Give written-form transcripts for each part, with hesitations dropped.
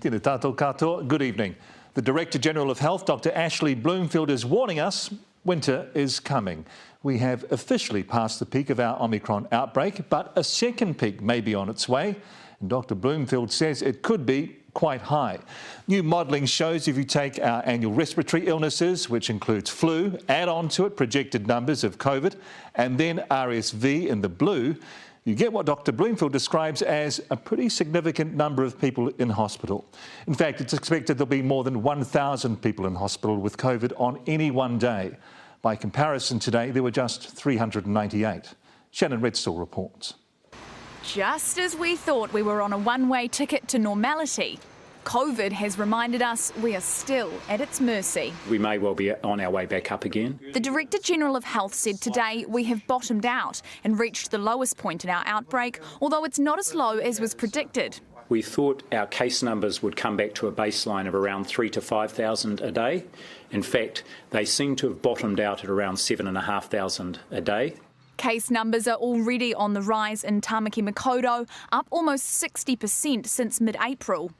Tēnā tātou katoa. Good evening. The Director General of Health, Dr. Ashley Bloomfield, is warning us winter is coming. We have officially passed the peak of our Omicron outbreak, but a second peak may be on its way. And Dr. Bloomfield says it could be quite high. New modelling shows if you take our annual respiratory illnesses, which includes flu, add on to it projected numbers of COVID, and then RSV in the blue, you get what Dr. Bloomfield describes as a pretty significant number of people in hospital. In fact, it's expected there'll be more than 1,000 people in hospital with COVID on any one day. By comparison, today there were just 398. Shannon Redstall reports. Just as we thought we were on a one-way ticket to normality, COVID has reminded us we are still at its mercy. We may well be on our way back up again. The Director General of Health said today we have bottomed out and reached the lowest point in our outbreak, although it's not as low as was predicted. We thought our case numbers would come back to a baseline of around 3,000 to 5,000 a day. In fact, they seem to have bottomed out at around 7,500 a day. Case numbers are already on the rise in Tamaki Makaurau, up almost 60% since mid-April.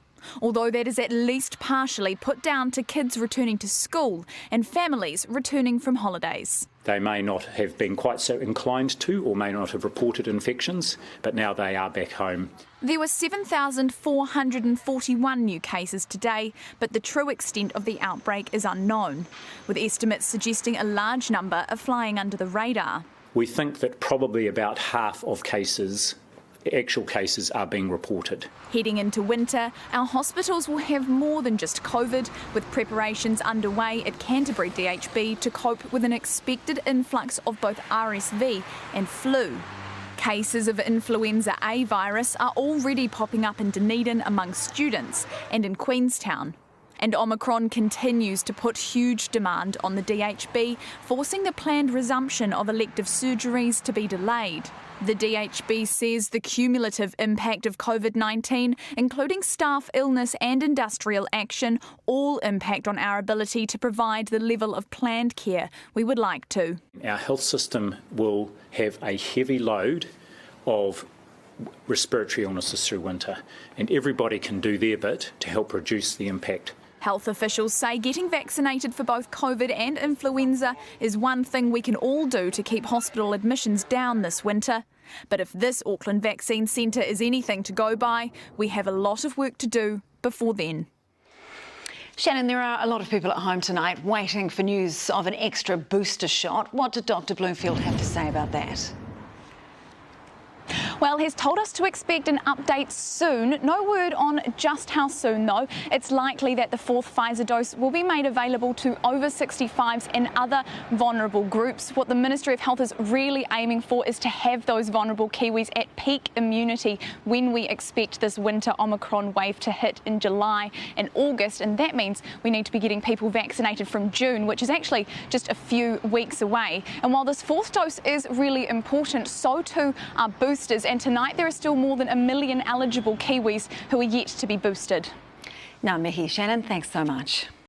Although that is at least partially put down to kids returning to school and families returning from holidays. They may not have been quite so inclined to or may not have reported infections, but now they are back home. There were 7,441 new cases today, but the true extent of the outbreak is unknown, with estimates suggesting a large number are flying under the radar. We think that probably about half of actual cases are being reported. Heading into winter, our hospitals will have more than just COVID, with preparations underway at Canterbury DHB to cope with an expected influx of both RSV and flu. Cases of influenza A virus are already popping up in Dunedin among students and in Queenstown. And Omicron continues to put huge demand on the DHB, forcing the planned resumption of elective surgeries to be delayed. The DHB says the cumulative impact of COVID-19, including staff illness and industrial action, all impact on our ability to provide the level of planned care we would like to. Our health system will have a heavy load of respiratory illnesses through winter, and everybody can do their bit to help reduce the impact. Health officials say getting vaccinated for both COVID and influenza is one thing we can all do to keep hospital admissions down this winter. But if this Auckland Vaccine Centre is anything to go by, we have a lot of work to do before then. Shannon, there are a lot of people at home tonight waiting for news of an extra booster shot. What did Dr. Bloomfield have to say about that? Well, he's told us to expect an update soon. No word on just how soon, though. It's likely that the fourth Pfizer dose will be made available to over 65s and other vulnerable groups. What the Ministry of Health is really aiming for is to have those vulnerable Kiwis at peak immunity when we expect this winter Omicron wave to hit in July and August. And that means we need to be getting people vaccinated from June, which is actually just a few weeks away. And while this fourth dose is really important, so too are boosters. And tonight there are still more than 1 million eligible Kiwis who are yet to be boosted. Ngā mihi, Shannon, thanks so much.